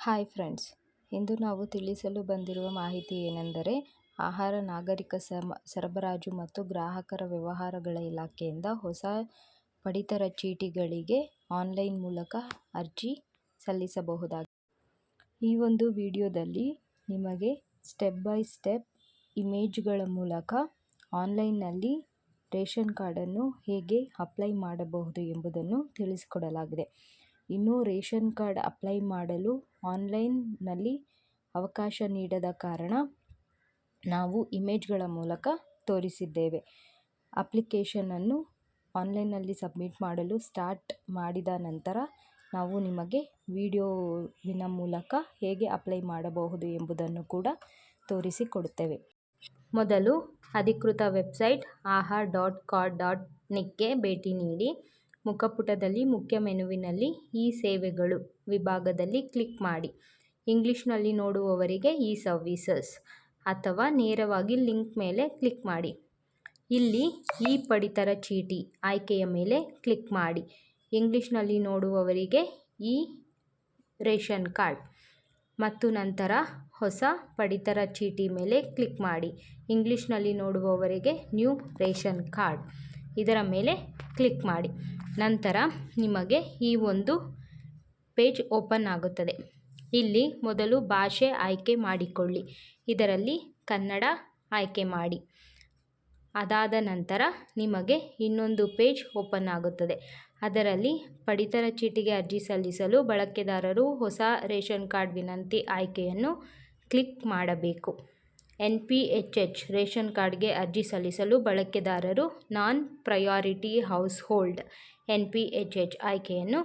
Hi friends, ಇಂದು ನಾವು ತಿಳಿಸಲು ಬಂದಿರುವ ಮಾಹಿತಿ ಏನೆಂದರೆ ಆಹಾರ ನಾಗರಿಕ ಸರಬರಾಜು ಮತ್ತು ಗ್ರಾಹಕರ ವ್ಯವಹಾರಗಳ ಇಲಾಖೆಯಿಂದ ಹೊಸ ಪಡಿತರ ಚೀಟಿಗಳಿಗೆ ಆನ್ಲೈನ್ ಮೂಲಕ ಅರ್ಜಿ ಸಲ್ಲಿಸಬಹುದಾಗಿದೆ. ಈ ಒಂದು ವಿಡಿಯೋದಲ್ಲಿ ನಿಮಗೆ ಸ್ಟೆಪ್ ಬೈ ಸ್ಟೆಪ್ ಇಮೇಜ್ಗಳ ಮೂಲಕ ಆನ್ಲೈನ್ನಲ್ಲಿ ರೇಷನ್ ಕಾರ್ಡನ್ನು ಹೇಗೆ ಅಪ್ಲೈ ಮಾಡಬಹುದು ಎಂಬುದನ್ನು ತಿಳಿಸಿಕೊಡಲಾಗಿದೆ. ಇನ್ನು ರೇಷನ್ ಕಾರ್ಡ್ ಅಪ್ಲೈ ಮಾಡಲು ಆನ್ಲೈನ್ನಲ್ಲಿ ಅವಕಾಶ ನೀಡದ ಕಾರಣ ನಾವು ಇಮೇಜ್ಗಳ ಮೂಲಕ ತೋರಿಸಿದ್ದೇವೆ. ಅಪ್ಲಿಕೇಶನನ್ನು ಆನ್ಲೈನ್ನಲ್ಲಿ ಸಬ್ಮಿಟ್ ಮಾಡಲು ಸ್ಟಾರ್ಟ್ ಮಾಡಿದ ನಂತರ ನಾವು ನಿಮಗೆ ವಿಡಿಯೋವಿನ ಮೂಲಕ ಹೇಗೆ ಅಪ್ಲೈ ಮಾಡಬಹುದು ಎಂಬುದನ್ನು ಕೂಡ ತೋರಿಸಿಕೊಡುತ್ತೇವೆ. ಮೊದಲು ಅಧಿಕೃತ ವೆಬ್ಸೈಟ್ aha.cards.nic ಗೆ ಭೇಟಿ ನೀಡಿ. ಮುಖಪುಟದಲ್ಲಿ ಮುಖ್ಯ ಮೆನುವಿನಲ್ಲಿ ಇ ಸೇವೆಗಳು ವಿಭಾಗದಲ್ಲಿ ಕ್ಲಿಕ್ ಮಾಡಿ. ಇಂಗ್ಲಿಷ್ನಲ್ಲಿ ನೋಡುವವರಿಗೆ ಇ ಸರ್ವಿಸಸ್ ಅಥವಾ ನೇರವಾಗಿ ಲಿಂಕ್ ಮೇಲೆ ಕ್ಲಿಕ್ ಮಾಡಿ. ಇಲ್ಲಿ ಇ ಪಡಿತರ ಚೀಟಿ ಆಯ್ಕೆಯ ಮೇಲೆ ಕ್ಲಿಕ್ ಮಾಡಿ. ಇಂಗ್ಲಿಷ್ನಲ್ಲಿ ನೋಡುವವರಿಗೆ ಇ ರೇಷನ್ ಕಾರ್ಡ್ ಮತ್ತು ನಂತರ ಹೊಸ ಪಡಿತರ ಚೀಟಿ ಮೇಲೆ ಕ್ಲಿಕ್ ಮಾಡಿ. ಇಂಗ್ಲಿಷ್ನಲ್ಲಿ ನೋಡುವವರಿಗೆ ನ್ಯೂ ರೇಷನ್ ಕಾರ್ಡ್ ಇದರ ಮೇಲೆ ಕ್ಲಿಕ್ ಮಾಡಿ. ನಂತರ ನಿಮಗೆ ಈ ಒಂದು ಪೇಜ್ ಓಪನ್ ಆಗುತ್ತದೆ. ಇಲ್ಲಿ ಮೊದಲು ಭಾಷೆ ಆಯ್ಕೆ ಮಾಡಿಕೊಳ್ಳಿ. ಇದರಲ್ಲಿ ಕನ್ನಡ ಆಯ್ಕೆ ಮಾಡಿ. ಅದಾದ ನಂತರ ನಿಮಗೆ ಇನ್ನೊಂದು ಪೇಜ್ ಓಪನ್ ಆಗುತ್ತದೆ. ಅದರಲ್ಲಿ ಪಡಿತರ ಚೀಟಿಗೆ ಅರ್ಜಿ ಸಲ್ಲಿಸಲು ಬಳಕೆದಾರರು ಹೊಸ ರೇಷನ್ ಕಾರ್ಡ್ ವಿನಂತಿ ಆಯ್ಕೆಯನ್ನು ಕ್ಲಿಕ್ ಮಾಡಬೇಕು. NPHH ರೇಷನ್ ಕಾರ್ಡ್ಗೆ ಅರ್ಜಿ ಸಲ್ಲಿಸಲು ಬಳಕೆದಾರರು ನಾನ್ ಪ್ರಯಾರಿಟಿ ಹೌಸ್ ಹೋಲ್ಡ್ NPHH ಆಯ್ಕೆಯನ್ನು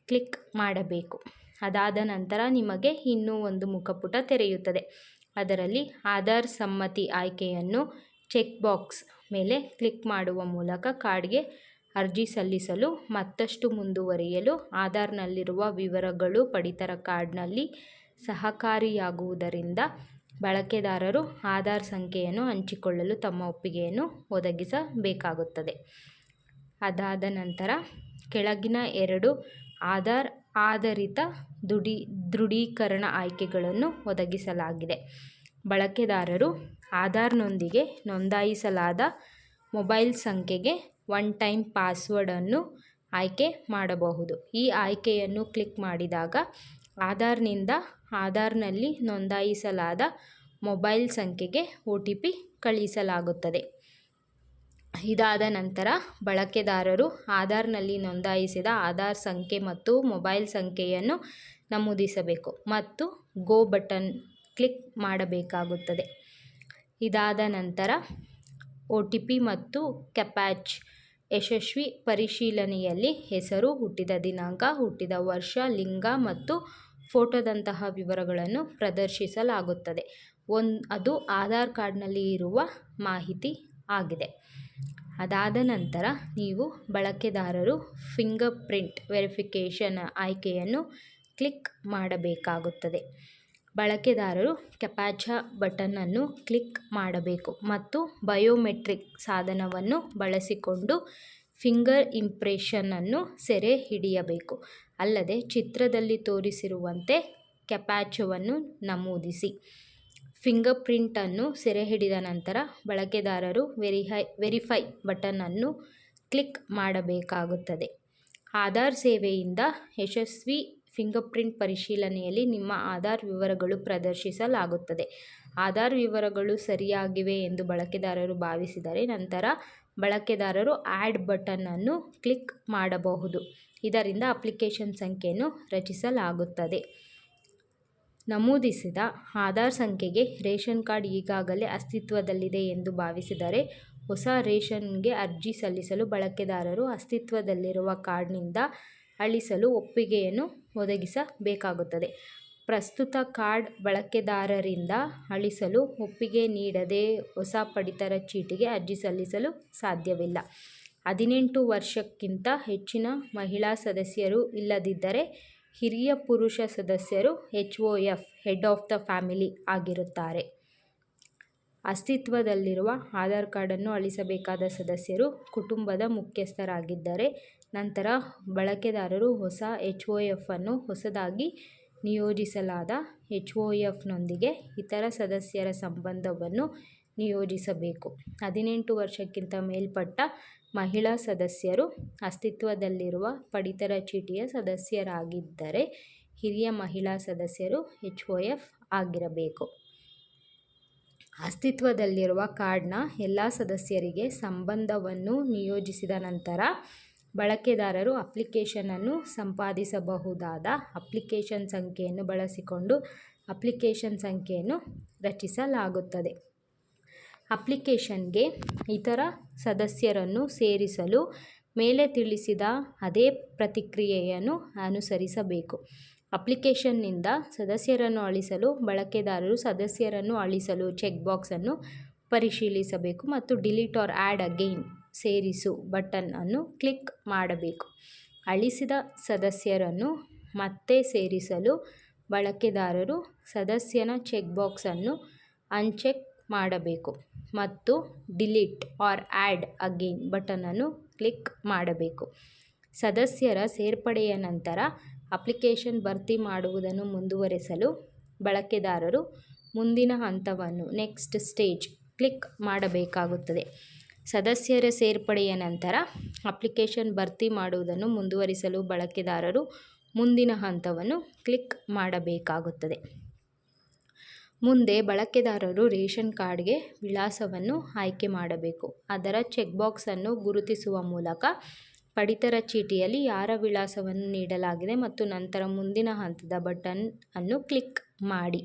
ಕ್ಲಿಕ್ ಮಾಡಬೇಕು. ಅದಾದ ನಂತರ ನಿಮಗೆ ಇನ್ನೂ ಒಂದು ಮುಖಪುಟ ತೆರೆಯುತ್ತದೆ. ಅದರಲ್ಲಿ ಆಧಾರ್ ಸಮ್ಮತಿ ಆಯ್ಕೆಯನ್ನು ಚೆಕ್ ಬಾಕ್ಸ್ ಮೇಲೆ ಕ್ಲಿಕ್ ಮಾಡುವ ಮೂಲಕ ಕಾರ್ಡ್ಗೆ ಅರ್ಜಿ ಸಲ್ಲಿಸಲು ಮತ್ತಷ್ಟು ಮುಂದುವರಿಯಲು ಆಧಾರ್ನಲ್ಲಿರುವ ವಿವರಗಳು ಪಡಿತರ ಕಾರ್ಡ್ನಲ್ಲಿ ಸಹಕಾರಿಯಾಗುವುದರಿಂದ ಬಳಕೆದಾರರು ಆಧಾರ್ ಸಂಖ್ಯೆಯನ್ನು ಹಂಚಿಕೊಳ್ಳಲು ತಮ್ಮ ಒಪ್ಪಿಗೆಯನ್ನು ಒದಗಿಸಬೇಕಾಗುತ್ತದೆ. ಅದಾದ ನಂತರ ಕೆಳಗಿನ 2 ಆಧಾರ್ ಆಧಾರಿತ ದೃಢೀಕರಣ ಆಯ್ಕೆಗಳನ್ನು ಒದಗಿಸಲಾಗಿದೆ. ಬಳಕೆದಾರರು ಆಧಾರ್ನೊಂದಿಗೆ ನೋಂದಾಯಿಸಲಾದ ಮೊಬೈಲ್ ಸಂಖ್ಯೆಗೆ ಒನ್ ಟೈಮ್ ಪಾಸ್ವರ್ಡ್ ಅನ್ನು ಆಯ್ಕೆ ಮಾಡಬಹುದು. ಈ ಆಯ್ಕೆಯನ್ನು ಕ್ಲಿಕ್ ಮಾಡಿದಾಗ ಆಧಾರ್ನಿಂದ ಆಧಾರ್ನಲ್ಲಿ ನೋಂದಾಯಿಸಲಾದ ಮೊಬೈಲ್ ಸಂಖ್ಯೆಗೆ OTP ಕಳುಹಿಸಲಾಗುತ್ತದೆ. ಇದಾದ ನಂತರ ಬಳಕೆದಾರರು ಆಧಾರ್ನಲ್ಲಿ ನೋಂದಾಯಿಸಿದ ಆಧಾರ್ ಸಂಖ್ಯೆ ಮತ್ತು ಮೊಬೈಲ್ ಸಂಖ್ಯೆಯನ್ನು ನಮೂದಿಸಬೇಕು ಮತ್ತು ಗೋ ಬಟನ್ ಕ್ಲಿಕ್ ಮಾಡಬೇಕಾಗುತ್ತದೆ. ಇದಾದ ನಂತರ OTP ಮತ್ತು ಕ್ಯಾಪ್ಚಾ ಯಶಸ್ವಿ ಪರಿಶೀಲನೆಯಲ್ಲಿ ಹೆಸರು, ಹುಟ್ಟಿದ ದಿನಾಂಕ, ಹುಟ್ಟಿದ ವರ್ಷ, ಲಿಂಗ ಮತ್ತು ಫೋಟೋದಂತಹ ವಿವರಗಳನ್ನು ಪ್ರದರ್ಶಿಸಲಾಗುತ್ತದೆ. ಅದು ಆಧಾರ್ ಕಾರ್ಡ್ನಲ್ಲಿ ಇರುವ ಮಾಹಿತಿ ಆಗಿದೆ. ಅದಾದ ನಂತರ ನೀವು ಬಳಕೆದಾರರು ಫಿಂಗರ್ ಪ್ರಿಂಟ್ ವೆರಿಫಿಕೇಷನ್ ಆಯ್ಕೆಯನ್ನು ಕ್ಲಿಕ್ ಮಾಡಬೇಕಾಗುತ್ತದೆ. ಬಳಕೆದಾರರು ಕ್ಯಾಪ್ಚಾ ಬಟನ್ ಅನ್ನು ಕ್ಲಿಕ್ ಮಾಡಬೇಕು ಮತ್ತು ಬಯೋಮೆಟ್ರಿಕ್ ಸಾಧನವನ್ನು ಬಳಸಿಕೊಂಡು ಫಿಂಗರ್ ಇಂಪ್ರೆಷನ್ ಅನ್ನು ಸೆರೆ ಹಿಡಿಯಬೇಕು. ಅಲ್ಲದೆ ಚಿತ್ರದಲ್ಲಿ ತೋರಿಸಿರುವಂತೆ ಕ್ಯಾಪ್ಚಾವನ್ನು ನಮೂದಿಸಿ. ಫಿಂಗರ್ ಪ್ರಿಂಟ್ ಅನ್ನು ಸೆರೆ ಹಿಡಿದ ನಂತರ ಬಳಕೆದಾರರು ವೆರಿಫೈ ಬಟನ್ ಅನ್ನು ಕ್ಲಿಕ್ ಮಾಡಬೇಕಾಗುತ್ತದೆ. ಆಧಾರ್ ಸೇವೆಯಿಂದ ಯಶಸ್ವಿ ಫಿಂಗರ್ ಪ್ರಿಂಟ್ ಪರಿಶೀಲನೆಯಲ್ಲಿ ನಿಮ್ಮ ಆಧಾರ್ ವಿವರಗಳು ಪ್ರದರ್ಶಿಸಲಾಗುತ್ತದೆ. ಆಧಾರ್ ವಿವರಗಳು ಸರಿಯಾಗಿವೆ ಎಂದು ಬಳಕೆದಾರರು ಭಾವಿಸಿದರೆ ನಂತರ ಬಳಕೆದಾರರು ಆ್ಯಡ್ ಬಟನ್ ಅನ್ನು ಕ್ಲಿಕ್ ಮಾಡಬಹುದು. ಇದರಿಂದ ಅಪ್ಲಿಕೇಶನ್ ಸಂಖ್ಯೆಯನ್ನು ರಚಿಸಲಾಗುತ್ತದೆ. ನಮೂದಿಸಿದ ಆಧಾರ್ ಸಂಖ್ಯೆಗೆ ರೇಷನ್ ಕಾರ್ಡ್ ಈಗಾಗಲೇ ಅಸ್ತಿತ್ವದಲ್ಲಿದೆ ಎಂದು ಭಾವಿಸಿದರೆ ಹೊಸ ರೇಷನ್ಗೆ ಅರ್ಜಿ ಸಲ್ಲಿಸಲು ಬಳಕೆದಾರರು ಅಸ್ತಿತ್ವದಲ್ಲಿರುವ ಕಾರ್ಡ್ನಿಂದ ಅಳಿಸಲು ಒಪ್ಪಿಗೆಯನ್ನು ಒದಗಿಸಬೇಕಾಗುತ್ತದೆ. ಪ್ರಸ್ತುತ ಕಾರ್ಡ್ ಬಳಕೆದಾರರಿಂದ ಅಳಿಸಲು ಒಪ್ಪಿಗೆ ನೀಡದೆ ಹೊಸ ಪಡಿತರ ಚೀಟಿಗೆ ಅರ್ಜಿ ಸಲ್ಲಿಸಲು ಸಾಧ್ಯವಿಲ್ಲ. 18 ವರ್ಷಕ್ಕಿಂತ ಹೆಚ್ಚಿನ ಮಹಿಳಾ ಸದಸ್ಯರು ಇಲ್ಲದಿದ್ದರೆ ಹಿರಿಯ ಪುರುಷ ಸದಸ್ಯರು HOF head of the family ಆಗಿರುತ್ತಾರೆ. ಅಸ್ತಿತ್ವದಲ್ಲಿರುವ ಆಧಾರ್ ಕಾರ್ಡನ್ನು ಅಳಿಸಬೇಕಾದ ಸದಸ್ಯರು ಕುಟುಂಬದ ಮುಖ್ಯಸ್ಥರಾಗಿದ್ದರೆ ನಂತರ ಬಳಕೆದಾರರು ಹೊಸ HOF ಅನ್ನು ಹೊಸದಾಗಿ ನಿಯೋಜಿಸಲಾದ HOFನೊಂದಿಗೆ ಇತರ ಸದಸ್ಯರ ಸಂಬಂಧವನ್ನು ನಿಯೋಜಿಸಬೇಕು. 18 ವರ್ಷಕ್ಕಿಂತ ಮೇಲ್ಪಟ್ಟ ಮಹಿಳಾ ಸದಸ್ಯರು ಅಸ್ತಿತ್ವದಲ್ಲಿರುವ ಪಡಿತರ ಚೀಟಿಯ ಸದಸ್ಯರಾಗಿದ್ದರೆ ಹಿರಿಯ ಮಹಿಳಾ ಸದಸ್ಯರು HOF ಆಗಿರಬೇಕು. ಅಸ್ತಿತ್ವದಲ್ಲಿರುವ ಕಾರ್ಡ್ನ ಎಲ್ಲ ಸದಸ್ಯರಿಗೆ ಸಂಬಂಧವನ್ನು ನಿಯೋಜಿಸಿದ ನಂತರ ಬಳಕೆದಾರರು ಅಪ್ಲಿಕೇಶನನ್ನು ಸಂಪಾದಿಸಬಹುದಾದ ಅಪ್ಲಿಕೇಶನ್ ಸಂಖ್ಯೆಯನ್ನು ಬಳಸಿಕೊಂಡು ಅಪ್ಲಿಕೇಶನ್ ಸಂಖ್ಯೆಯನ್ನು ರಚಿಸಲಾಗುತ್ತದೆ. ಅಪ್ಲಿಕೇಶನ್ಗೆ ಇತರ ಸದಸ್ಯರನ್ನು ಸೇರಿಸಲು ಮೇಲೆ ತಿಳಿಸಿದ ಅದೇ ಪ್ರಕ್ರಿಯೆಯನ್ನು ಅನುಸರಿಸಬೇಕು. ಅಪ್ಲಿಕೇಶನ್ನಿಂದ ಸದಸ್ಯರನ್ನು ಅಳಿಸಲು ಬಳಕೆದಾರರು ಸದಸ್ಯರನ್ನು ಅಳಿಸಲು ಚೆಕ್ ಬಾಕ್ಸ್ ಅನ್ನು ಪರಿಶೀಲಿಸಬೇಕು ಮತ್ತು ಡಿಲೀಟ್ ಆರ್ ಆ್ಯಡ್ ಅಗೈನ್ ಸೇರಿಸು ಬಟನ್ ಅನ್ನು ಕ್ಲಿಕ್ ಮಾಡಬೇಕು. ಅಳಿಸಿದ ಸದಸ್ಯರನ್ನು ಮತ್ತೆ ಸೇರಿಸಲು ಬಳಕೆದಾರರು ಸದಸ್ಯನ ಚೆಕ್ ಬಾಕ್ಸ್ ಅನ್ನು ಅನ್ಚೆಕ್ ಮಾಡಬೇಕು ಮತ್ತು delete or add again button ಅನ್ನು ಕ್ಲಿಕ್ ಮಾಡಬೇಕು. ಸದಸ್ಯರ ಸೇರ್ಪಡೆಯ ನಂತರ ಅಪ್ಲಿಕೇಶನ್ ಭರ್ತಿ ಮಾಡುವುದನ್ನು ಮುಂದುವರಿಸಲು ಬಳಕೆದಾರರು ಮುಂದಿನ ಹಂತವನ್ನು ನೆಕ್ಸ್ಟ್ ಸ್ಟೇಜ್ ಕ್ಲಿಕ್ ಮಾಡಬೇಕಾಗುತ್ತದೆ. ಸದಸ್ಯರ ಸೇರ್ಪಡೆಯ ನಂತರ ಅಪ್ಲಿಕೇಶನ್ ಭರ್ತಿ ಮಾಡುವುದನ್ನು ಮುಂದುವರಿಸಲು ಬಳಕೆದಾರರು ಮುಂದಿನ ಹಂತವನ್ನು ಕ್ಲಿಕ್ ಮಾಡಬೇಕಾಗುತ್ತದೆ. ಮುಂದೆ ಬಳಕೆದಾರರು ರೇಷನ್ ಕಾರ್ಡ್ಗೆ ವಿಳಾಸವನ್ನು ಆಯ್ಕೆ ಮಾಡಬೇಕು. ಅದರ ಚೆಕ್ ಬಾಕ್ಸ್ ಅನ್ನು ಗುರುತಿಸುವ ಮೂಲಕ ಪಡಿತರ ಚೀಟಿಯಲ್ಲಿ ಯಾರ ವಿಳಾಸವನ್ನು ನೀಡಲಾಗಿದೆ ಮತ್ತು ನಂತರ ಮುಂದಿನ ಹಂತದ ಬಟನ್ ಅನ್ನು ಕ್ಲಿಕ್ ಮಾಡಿ.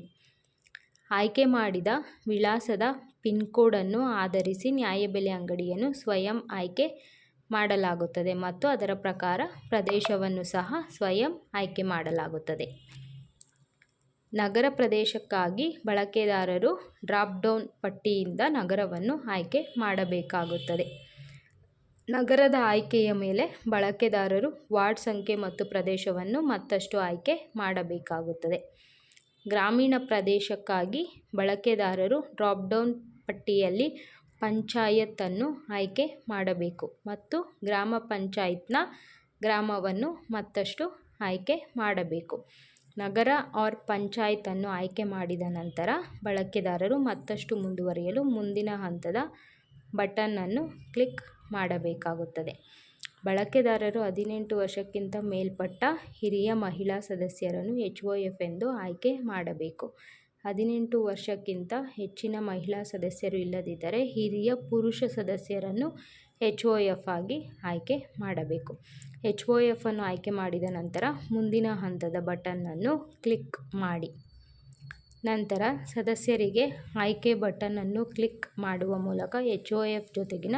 ಆಯ್ಕೆ ಮಾಡಿದ ವಿಳಾಸದ ಪಿನ್ ಕೋಡ್ ಅನ್ನು ಆಧರಿಸಿ ನ್ಯಾಯಬೆಲೆ ಅಂಗಡಿಯನ್ನು ಸ್ವಯಂ ಆಯ್ಕೆ ಮಾಡಲಾಗುತ್ತದೆ ಮತ್ತು ಅದರ ಪ್ರಕಾರ ಪ್ರದೇಶವನ್ನು ಸಹ ಸ್ವಯಂ ಆಯ್ಕೆ ಮಾಡಲಾಗುತ್ತದೆ. ನಗರ ಪ್ರದೇಶಕ್ಕಾಗಿ ಬಳಕೆದಾರರು ಡ್ರಾಪ್ ಡೌನ್ ಪಟ್ಟಿಯಿಂದ ನಗರವನ್ನು ಆಯ್ಕೆ ಮಾಡಬೇಕಾಗುತ್ತದೆ. ನಗರದ ಆಯ್ಕೆಯ ಮೇಲೆ ಬಳಕೆದಾರರು ವಾರ್ಡ್ ಸಂಖ್ಯೆ ಮತ್ತು ಪ್ರದೇಶವನ್ನು ಮತ್ತಷ್ಟು ಆಯ್ಕೆ ಮಾಡಬೇಕಾಗುತ್ತದೆ. ಗ್ರಾಮೀಣ ಪ್ರದೇಶಕ್ಕಾಗಿ ಬಳಕೆದಾರರು ಡ್ರಾಪ್ ಡೌನ್ ಪಟ್ಟಿಯಲ್ಲಿ ಪಂಚಾಯತ್ ಅನ್ನು ಆಯ್ಕೆ ಮಾಡಬೇಕು ಮತ್ತು ಗ್ರಾಮ ಪಂಚಾಯತ್ನ ಗ್ರಾಮವನ್ನು ಮತ್ತಷ್ಟು ಆಯ್ಕೆ ಮಾಡಬೇಕು. ನಗರ ಆರ್ ಪಂಚಾಯತ್ ಅನ್ನು ಆಯ್ಕೆ ಮಾಡಿದ ನಂತರ ಬಳಕೆದಾರರು ಮತ್ತಷ್ಟು ಮುಂದುವರಿಯಲು ಮುಂದಿನ ಹಂತದ ಬಟನ್ ಅನ್ನು ಕ್ಲಿಕ್ ಮಾಡಬೇಕಾಗುತ್ತದೆ. ಬಳಕೆದಾರರು 18 ವರ್ಷಕ್ಕಿಂತ ಮೇಲ್ಪಟ್ಟ ಹಿರಿಯ ಮಹಿಳಾ ಸದಸ್ಯರನ್ನು HOF ಎಂದು ಆಯ್ಕೆ ಮಾಡಬೇಕು. 18 ವರ್ಷಕ್ಕಿಂತ ಹೆಚ್ಚಿನ ಮಹಿಳಾ ಸದಸ್ಯರು ಇಲ್ಲದಿದ್ದರೆ ಹಿರಿಯ ಪುರುಷ ಸದಸ್ಯರನ್ನು HOF ಆಗಿ ಆಯ್ಕೆ ಮಾಡಬೇಕು. HOF ಅನ್ನು ಆಯ್ಕೆ ಮಾಡಿದ ನಂತರ ಮುಂದಿನ ಹಂತದ ಬಟನ್ ಅನ್ನು ಕ್ಲಿಕ್ ಮಾಡಿ. ನಂತರ ಸದಸ್ಯರಿಗೆ ಆಯ್ಕೆ ಬಟನ್ ಅನ್ನು ಕ್ಲಿಕ್ ಮಾಡುವ ಮೂಲಕ HOF ಜೊತೆಗಿನ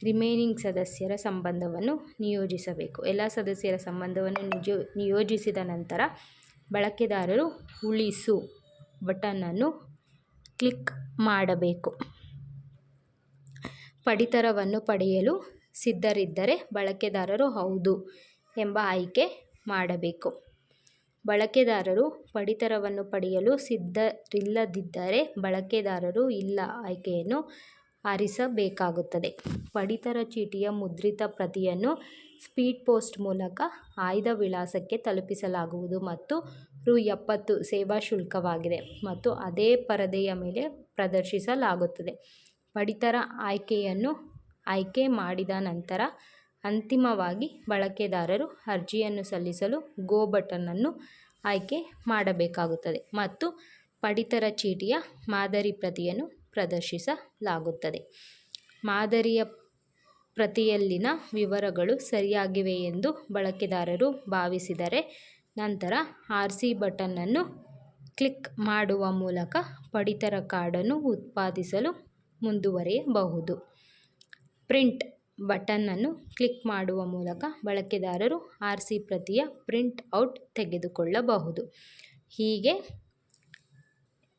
ರಿಮೈನಿಂಗ್ ಸದಸ್ಯರ ಸಂಬಂಧವನ್ನು ನಿಯೋಜಿಸಬೇಕು. ಎಲ್ಲ ಸದಸ್ಯರ ಸಂಬಂಧವನ್ನು ನಿಯೋಜಿಸಿದ ನಂತರ ಬಳಕೆದಾರರು ಉಳಿಸು ಬಟನ್ ಅನ್ನು ಕ್ಲಿಕ್ ಮಾಡಬೇಕು. ಪಡಿತರವನ್ನು ಪಡೆಯಲು ಸಿದ್ಧರಿದ್ದರೆ ಬಳಕೆದಾರರು ಹೌದು ಎಂಬ ಆಯ್ಕೆ ಮಾಡಬೇಕು. ಬಳಕೆದಾರರು ಪಡಿತರವನ್ನು ಪಡೆಯಲು ಸಿದ್ಧರಿಲ್ಲದಿದ್ದರೆ ಬಳಕೆದಾರರು ಇಲ್ಲ ಆಯ್ಕೆಯನ್ನು ಆರಿಸಬೇಕಾಗುತ್ತದೆ. ಪಡಿತರ ಚೀಟಿಯ ಮುದ್ರಿತ ಪ್ರತಿಯನ್ನು ಸ್ಪೀಡ್ ಪೋಸ್ಟ್ ಮೂಲಕ ಆಯ್ದ ವಿಳಾಸಕ್ಕೆ ತಲುಪಿಸಲಾಗುವುದು ಮತ್ತು ರೂ. 70 ಸೇವಾ ಶುಲ್ಕವಾಗಿದೆ ಮತ್ತು ಅದೇ ಪರದೆಯ ಮೇಲೆ ಪ್ರದರ್ಶಿಸಲಾಗುತ್ತದೆ. ಪಡಿತರ ಆಯ್ಕೆಯನ್ನು ಆಯ್ಕೆ ಮಾಡಿದ ನಂತರ ಅಂತಿಮವಾಗಿ ಬಳಕೆದಾರರು ಅರ್ಜಿಯನ್ನು ಸಲ್ಲಿಸಲು ಗೋ ಬಟನ್ ಅನ್ನು ಆಯ್ಕೆ ಮಾಡಬೇಕಾಗುತ್ತದೆ ಮತ್ತು ಪಡಿತರ ಚೀಟಿಯ ಮಾದರಿ ಪ್ರತಿಯನ್ನು ಪ್ರದರ್ಶಿಸಲಾಗುತ್ತದೆ. ಮಾದರಿಯ ಪ್ರತಿಯಲ್ಲಿನ ವಿವರಗಳು ಸರಿಯಾಗಿವೆ ಎಂದು ಬಳಕೆದಾರರು ಭಾವಿಸಿದರೆ ನಂತರ RC ಬಟನ್ ಅನ್ನು ಕ್ಲಿಕ್ ಮಾಡುವ ಮೂಲಕ ಪಡಿತರ ಕಾರ್ಡನ್ನು ಉತ್ಪಾದಿಸಲು ಮುಂದುವರಿಯಬಹುದು. ಪ್ರಿಂಟ್ ಬಟನ್ ಅನ್ನು ಕ್ಲಿಕ್ ಮಾಡುವ ಮೂಲಕ ಬಳಕೆದಾರರು RC ಪ್ರತಿಯ ಪ್ರಿಂಟ್ ಔಟ್ ತೆಗೆದುಕೊಳ್ಳಬಹುದು. ಹೀಗೆ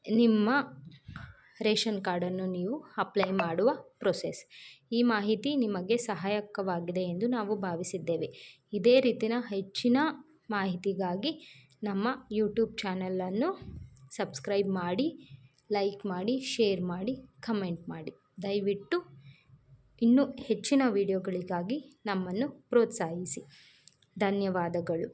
ನಿಮ್ಮ ರೇಷನ್ ಕಾರ್ಡನ್ನು ನೀವು ಅಪ್ಲೈ ಮಾಡುವ ಪ್ರೊಸೆಸ್. ಈ ಮಾಹಿತಿ ನಿಮಗೆ ಸಹಾಯಕವಾಗಿದೆ ಎಂದು ನಾವು ಭಾವಿಸಿದ್ದೇವೆ. ಇದೇ ರೀತಿಯ ಹೆಚ್ಚಿನ ಮಾಹಿತಿಗಾಗಿ ನಮ್ಮ ಯೂಟ್ಯೂಬ್ ಚಾನಲನ್ನು ಸಬ್ಸ್ಕ್ರೈಬ್ ಮಾಡಿ, ಲೈಕ್ ಮಾಡಿ, ಶೇರ್ ಮಾಡಿ, ಕಮೆಂಟ್ ಮಾಡಿ. ದಯವಿಟ್ಟು ಇನ್ನೂ ಹೆಚ್ಚಿನ ವಿಡಿಯೋಗಳಿಗಾಗಿ ನಮ್ಮನ್ನು ಪ್ರೋತ್ಸಾಹಿಸಿ. ಧನ್ಯವಾದಗಳು.